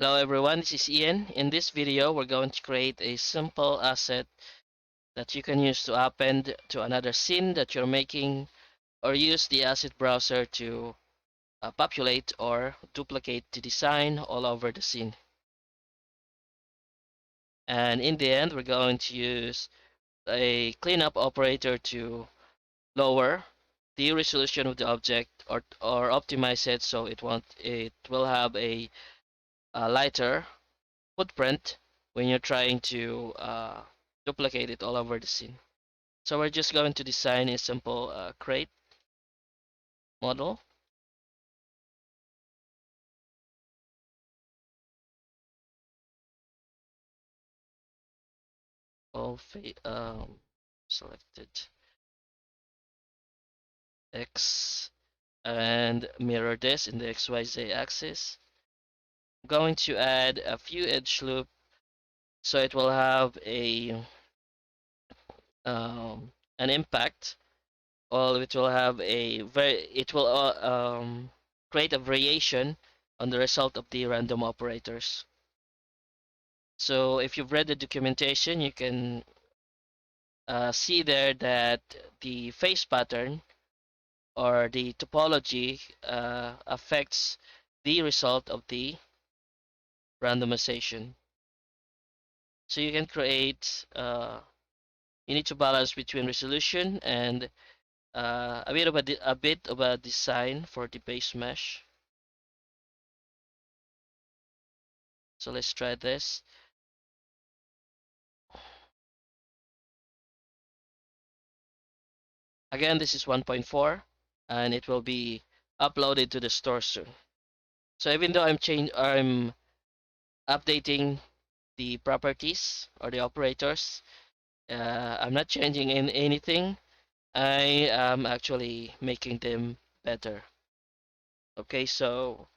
Hello everyone, this is Ian. In this video, we're going to create a simple asset that you can use to append to another scene that you're making, or use the asset browser to populate or duplicate the design all over the scene. And in the end, we're going to use a cleanup operator to lower the resolution of the object or optimize it so it will have a lighter footprint when you're trying to duplicate it all over the scene. So we're just going to design a simple crate model. All selected X and mirror this in the XYZ axis. I'm going to add a few edge loop so it will have an impact. Or it will have it will create a variation on the result of the random operators. So if you've read the documentation, you can see there that the face pattern or the topology affects the result of the randomization. So you can create, you need to balance between resolution and a bit of a design for the base mesh. So let's try this. Again, this is 1.4 and it will be uploaded to the store soon. So even though I'm updating the properties or the operators, I'm not changing in anything. I am actually making them better. Okay, so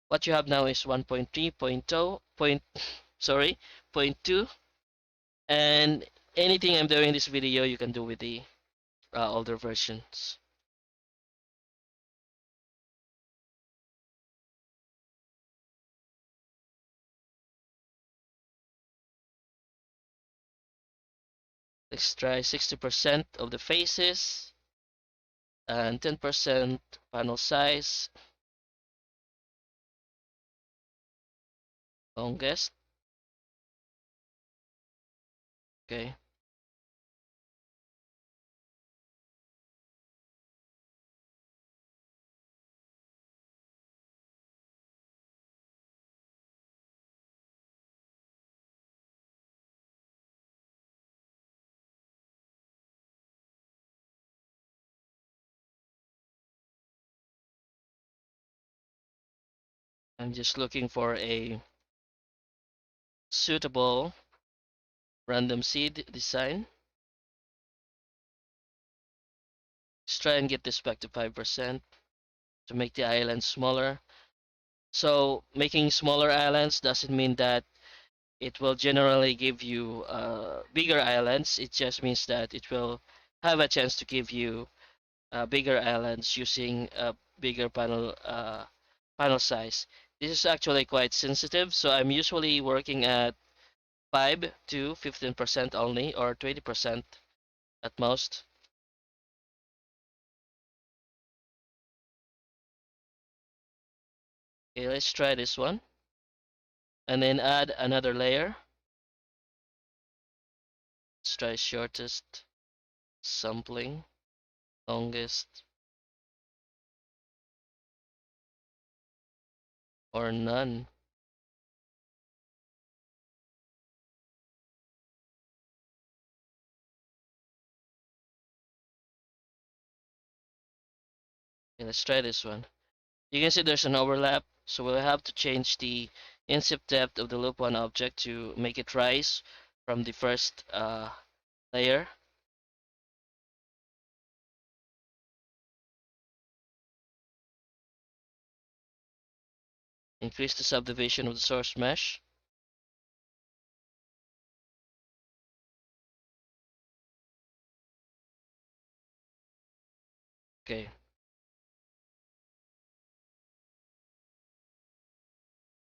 what you have now is 1.3.0 sorry, point 2, and anything I'm doing in this video you can do with the older versions. Let's try 60% of the faces and 10% panel size, longest. Okay, I'm just looking for a suitable random seed design. Let's try and get this back to 5% to make the island smaller. So making smaller islands doesn't mean that it will generally give you bigger islands. It just means that it will have a chance to give you bigger islands using a bigger panel size. This is actually quite sensitive, so I'm usually working at 5 to 15% only, or 20% at most. Okay, let's try this one, and then add another layer. Let's try shortest, sampling, longest, or none. Okay, let's try this one. You can see there's an overlap, so we'll have to change the inset depth of the loop one object to make it rise from the first layer. Increase the subdivision of the source mesh. Okay.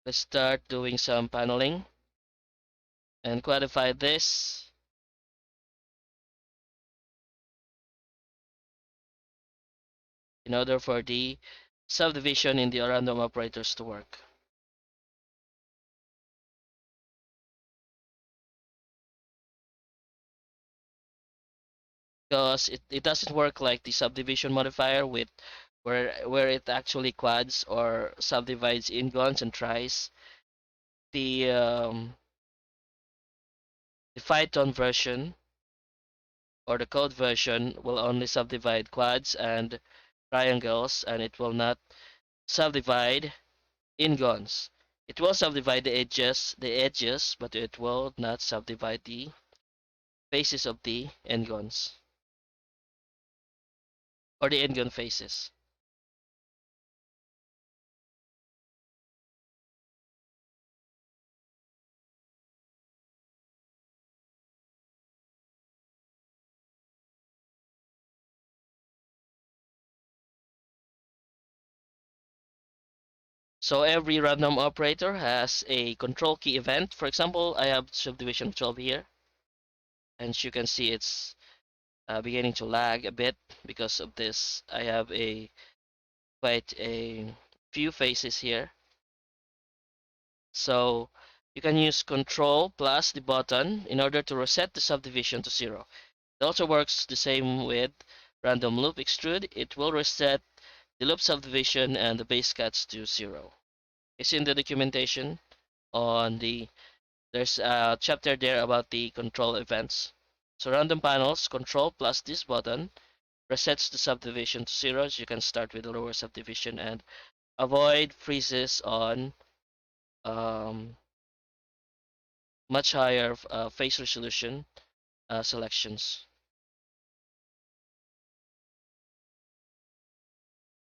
Let's start doing some paneling and quantify this in order for the subdivision in the random operators to work. Because it doesn't work like the subdivision modifier with where it actually quads or subdivides ingons and tries. The Python version or the code version will only subdivide quads and triangles, and it will not subdivide ingons. It will subdivide the edges, but it will not subdivide the faces of the ingons or the ingon faces. So every random operator has a control key event. For example, I have subdivision 12 here, and as you can see it's beginning to lag a bit because of this. I have a quite a few faces here. So you can use control plus the button in order to reset the subdivision to 0. It also works the same with random loop extrude. It will reset the loop subdivision and the base cuts to 0. It's in the documentation on there's a chapter there about the control events. So random panels, control plus this button resets the subdivision to 0. So you can start with the lower subdivision and avoid freezes on um, much higher face resolution selections.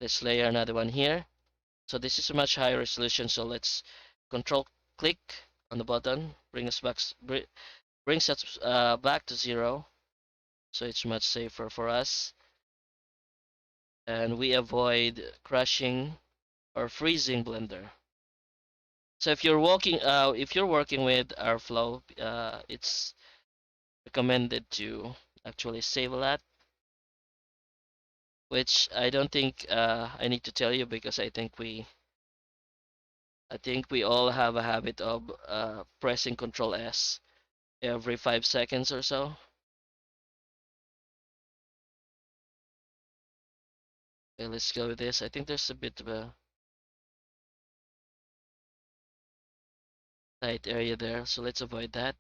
Let's layer another one here. So this is a much higher resolution. So let's control click on the button, brings us back to 0. So it's much safer for us, and we avoid crashing or freezing Blender. So if you're working with Airflow, it's recommended to actually save a lot, which I don't think I need to tell you because I think we all have a habit of pressing Control S every 5 seconds or so. Okay, let's go with this. I think there's a bit of a tight area there, so let's avoid that.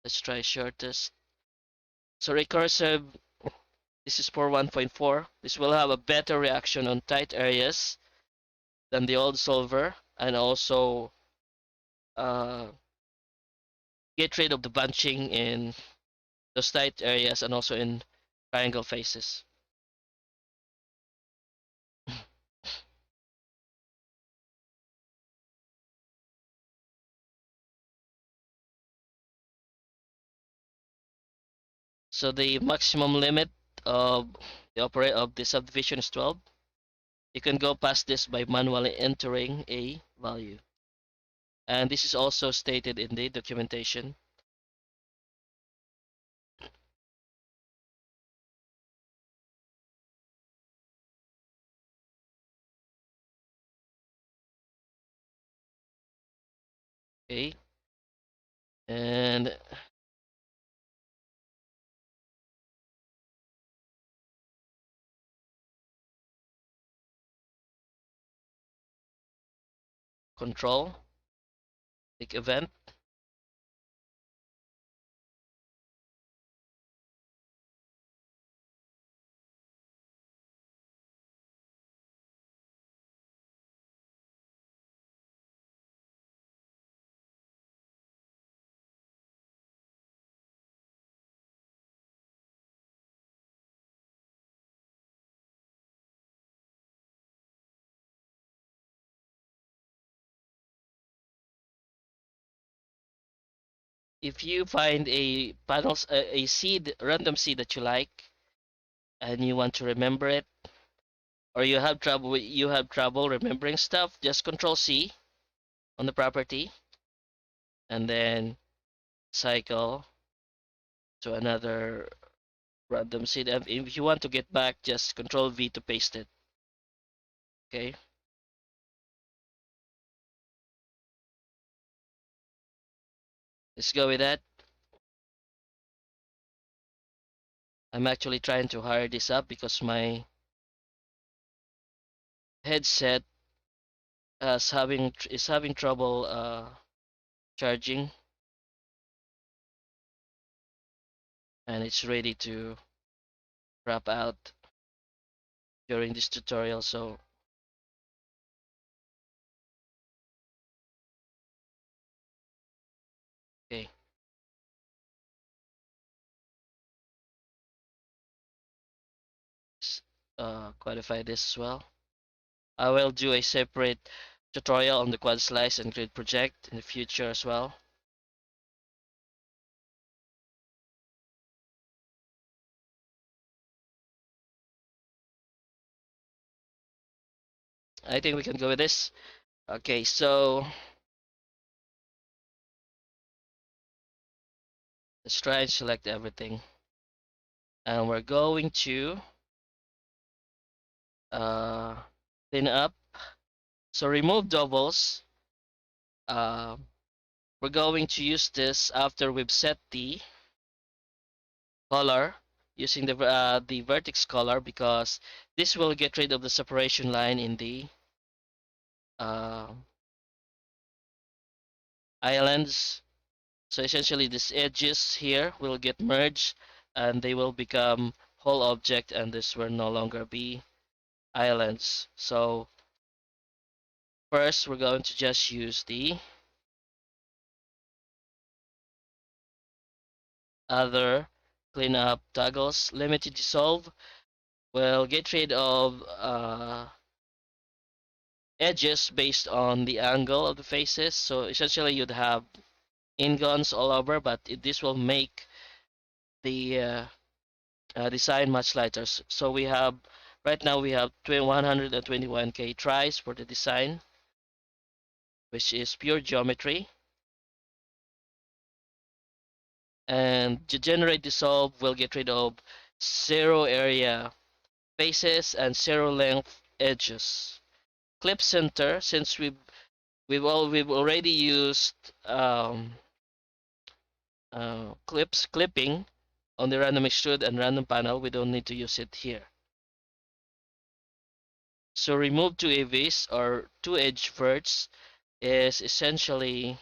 Let's try shortest. So recursive, this is for 1.4. This will have a better reaction on tight areas than the old solver, and also uh, get rid of the bunching in those tight areas and also in triangle faces. So the maximum limit of the subdivision is 12. You can go past this by manually entering a value. And this is also stated in the documentation. Okay. And control, click event, if you find a seed, random seed that you like and you want to remember it, or you have trouble remembering stuff, just control C on the property, and then cycle to another random seed. And if you want to get back, just Control V to paste it. Okay. Let's go with that. I'm actually trying to hire this up because my headset is having trouble charging, and it's ready to wrap out during this tutorial. So okay, let's qualify this as well. I will do a separate tutorial on the quad slice and grid project in the future as well. I think we can go with this. Okay, so let's try and select everything. And we're going to uh, clean up. So remove doubles. Uh, we're going to use this after we've set the color using the vertex color, because this will get rid of the separation line in the uh, islands. So essentially these edges here will get merged and they will become whole object, and this will no longer be islands. So first we're going to just use the other cleanup toggles. Limited dissolve will get rid of edges based on the angle of the faces. So essentially you'd have ingons all over, but this will make the design much lighter. So we have, right now we have 121k tries for the design, which is pure geometry. And to generate dissolve, we'll get rid of zero area faces and zero length edges. Clip center, since we've already used clipping on the random extrude and random panel, we don't need to use it here. So remove two AVs or two edge verts is essentially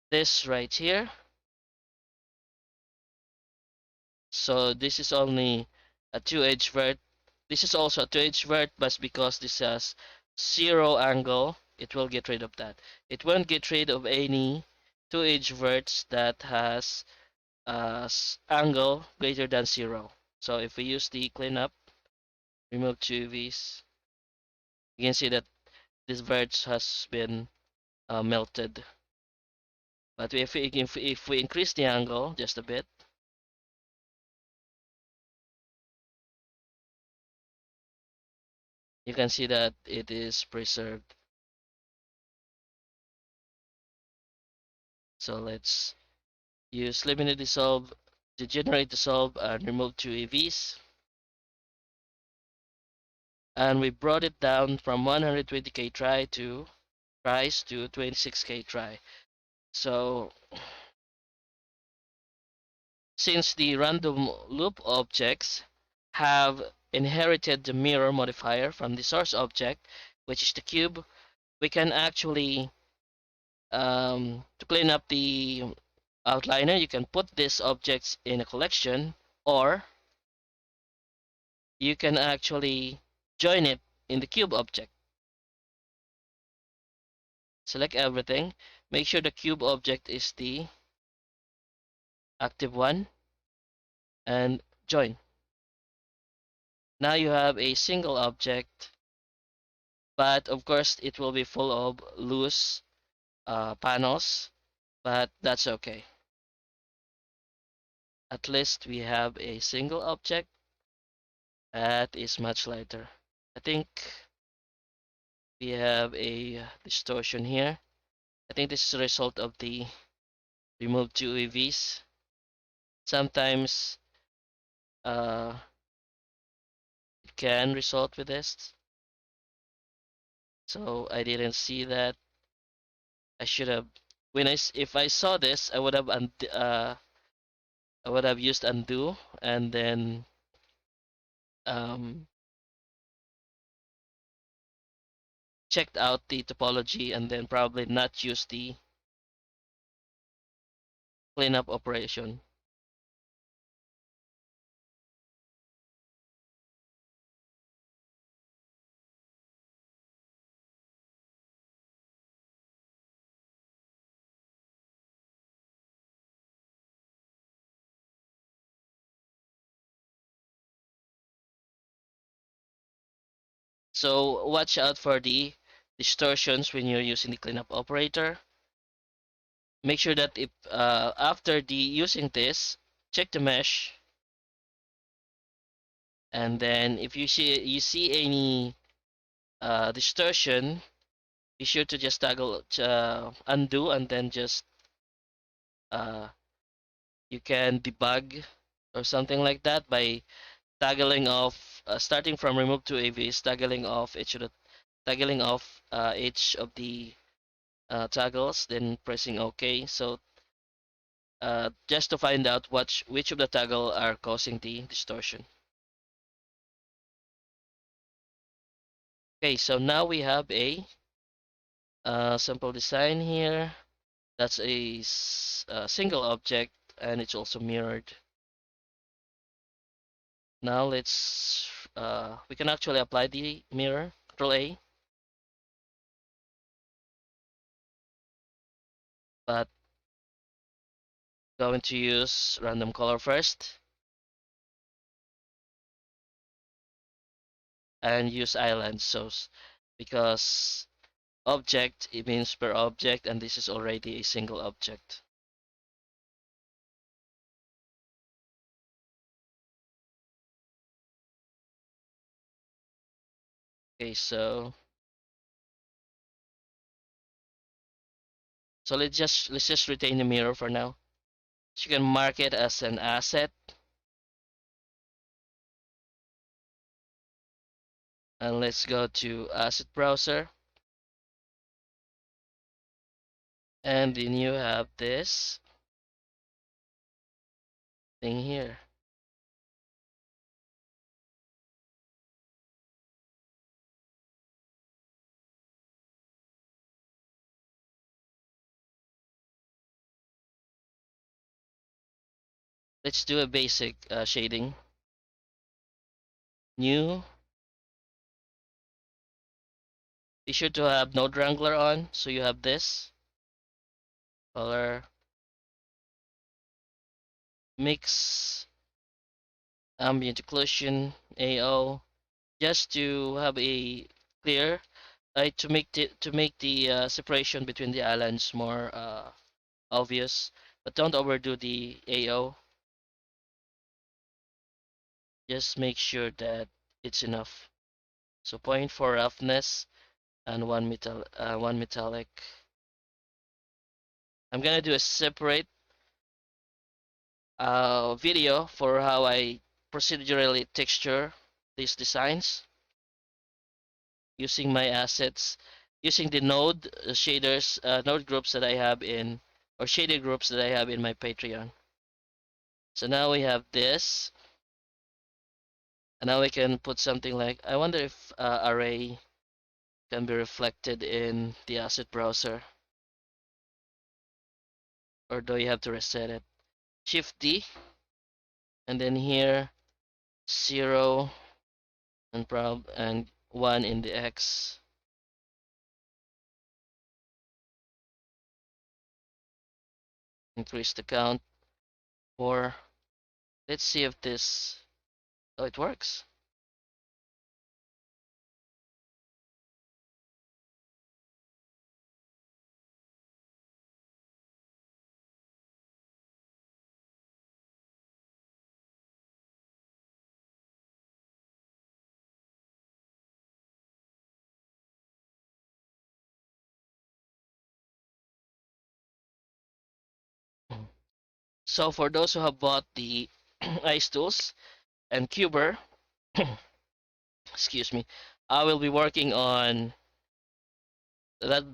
this right here. So this is only a two edge vert. This is also a two edge vert, but because this has zero angle, it will get rid of that. It won't get rid of any two edge verts that has angle greater than zero. So if we use the cleanup, remove two V's, you can see that this vert has been melted. But if we increase the angle just a bit, you can see that it is preserved. So let's use limited dissolve to generate dissolve and remove two EVs. And we brought it down from 120k tries to 26k try. So since the random loop objects have inherited the mirror modifier from the source object, which is the cube, we can actually, to clean up the outliner, you can put these objects in a collection, or you can actually join it in the cube object. Select everything, make sure the cube object is the active one, and join. Now you have a single object, but of course it will be full of loose panels, but that's okay. At least we have a single object, That is much lighter. I think we have a distortion here. I think this is a result of the remove two UAVs. Sometimes it can result with this. So I didn't see that. I should have if I saw this, I would have used undo and then um, checked out the topology and then probably not use the cleanup operation. So watch out for the distortions when you're using the cleanup operator. Make sure that if after the using this, check the mesh, and then if you see any distortion, be sure to just toggle undo, and then just uh, you can debug or something like that by toggling off, starting from remove to AVs, toggling off each of the toggles, then pressing OK. So just to find out which of the toggle are causing the distortion. Okay, so now we have a simple design here. That's a single object, and it's also mirrored. Now we can actually apply the mirror, Control A, but going to use random color first and use island. So because object, it means per object, and this is already a single object. Okay, so let's just retain the mirror for now. So you can mark it as an asset, and let's go to asset browser, and then you have this thing here. Let's do a basic shading. New. Be sure to have node wrangler on, so you have this color mix ambient occlusion AO, just to have a clear, to make the separation between the islands more obvious, but don't overdo the AO. Just make sure that it's enough. So point for roughness and one metallic. I'm gonna do a separate video for how I procedurally texture these designs using my assets, using the node shaders, node groups that I have in, or shaded groups that I have in my Patreon. So now we have this, and now we can put something like, I wonder if array can be reflected in the asset browser, or do you have to reset it? Shift D, and then here 0 and 1 in the X. Increase the count. Or let's see if this, oh, it works. So for those who have bought the ice tools and cuber, excuse me, I will be working on that.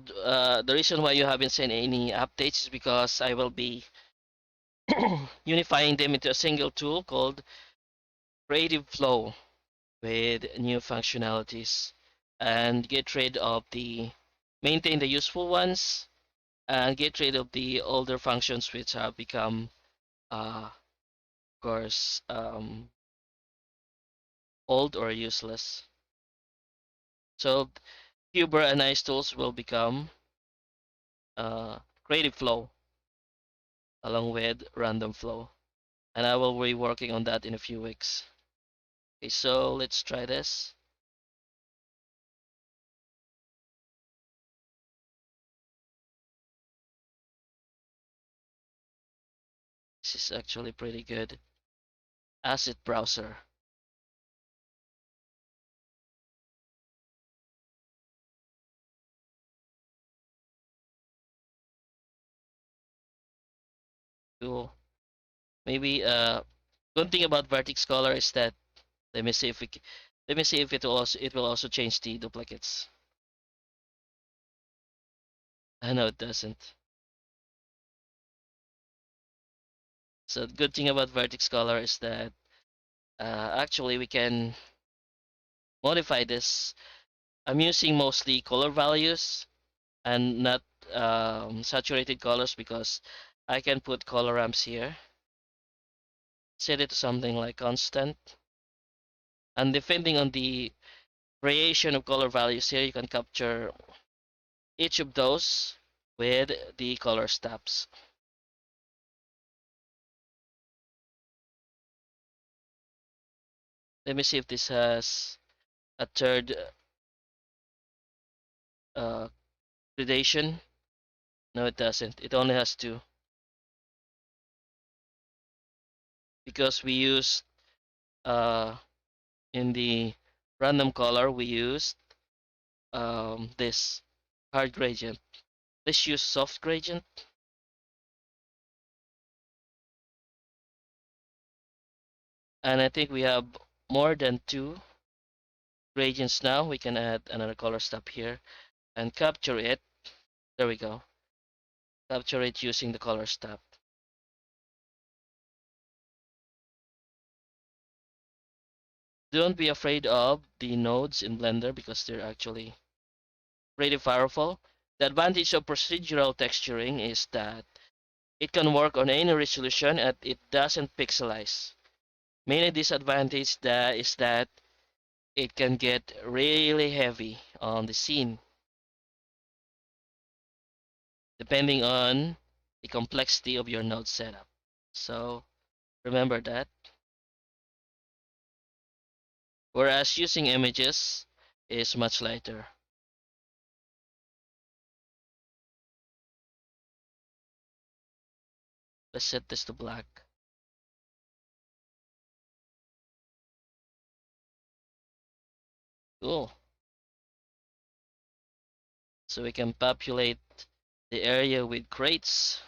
The reason why you haven't seen any updates is because I will be unifying them into a single tool called Creative Flow with new functionalities and get rid of the maintain the useful ones and get rid of the older functions which have become of course old or useless. So Cuber and Ice tools will become Creative Flow along with Random Flow, and I will be working on that in a few weeks. Okay, so let's try this. This is actually pretty good. Asset browser. Cool. Maybe good thing about Vertex Color is that let me see if we let me see if it will also change the duplicates. I know it doesn't. So the good thing about Vertex Color is that actually we can modify this. I'm using mostly color values and not saturated colors because I can put color ramps here. Set it to something like constant. And depending on the variation of color values here, you can capture each of those with the color steps. Let me see if this has a third uh, gradation. No, it doesn't. It only has two because we use uh, in the random color we used this hard gradient. Let's use soft gradient, and I think we have more than two gradients now. We can add another color step here and capture it. There we go. Capture it using the color step. Don't be afraid of the nodes in Blender because they're actually pretty powerful. The advantage of procedural texturing is that it can work on any resolution and it doesn't pixelize. Main disadvantage that is that it can get really heavy on the scene depending on the complexity of your node setup. So remember that. Whereas using images is much lighter. Let's set this to black. Cool. So we can populate the area with crates.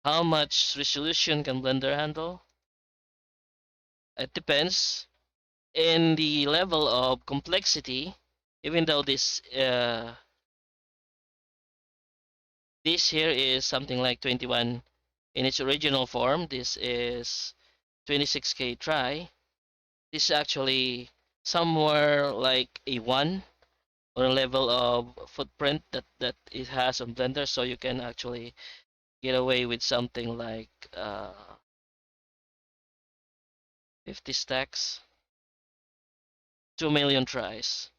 How much resolution can Blender handle? It depends. In the level of complexity, even though this here is something like 21 in its original form, this is 26K try. This is actually somewhere like a 1 on a level of footprint that it has on Blender, so you can actually get away with something like 50 stacks, 2 million tries.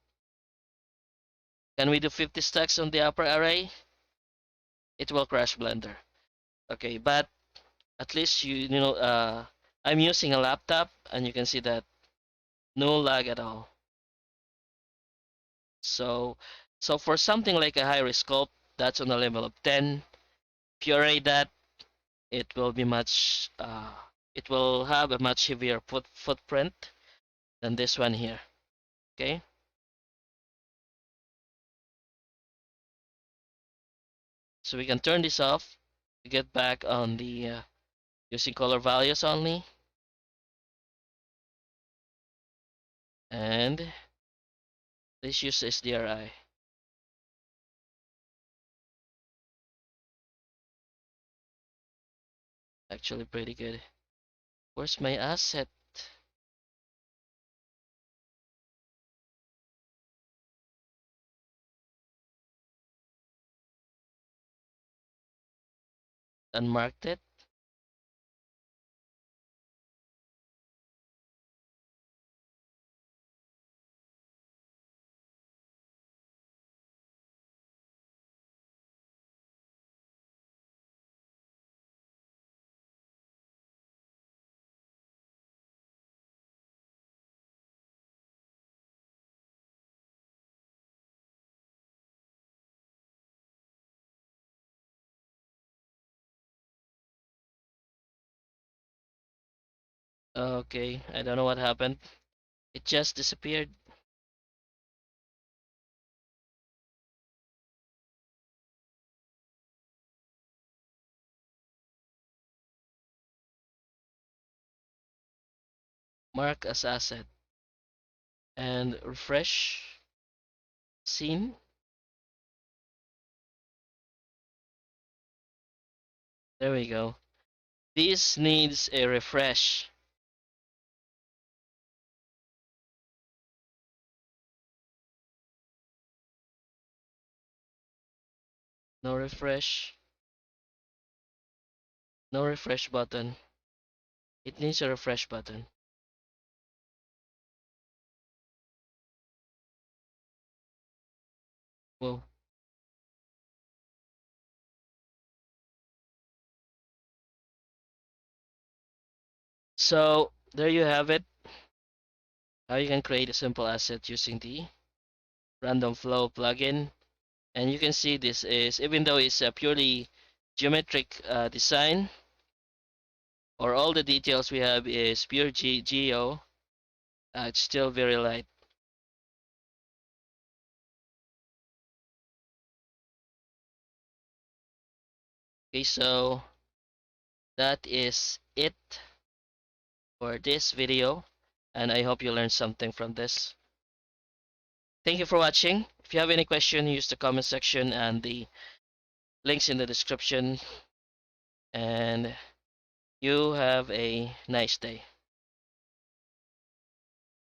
Can we do 50 stacks on the upper array? It will crash Blender. Okay, but at least I'm using a laptop and you can see that no lag at all. So so for something like a high risk scope, that's on a level of 10. If you array that, it will be much it will have a much heavier footprint than this one here. Okay, so we can turn this off to get back on the using color values only, and let's use SDRI. Actually pretty good. Where's my asset? Unmarked it. Okay, I don't know what happened. It just disappeared. Mark as asset and refresh scene. There we go. This needs a refresh. No refresh. No refresh button. It needs a refresh button. Whoa. So there you have it. How you can create a simple asset using the random flow plugin. And you can see this is, even though it's a purely geometric design, or all the details we have is pure geo, it's still very light. Okay, so that is it for this video, and I hope you learned something from this. Thank you for watching. If you have any question, use the comment section and the links in the description, and you have a nice day.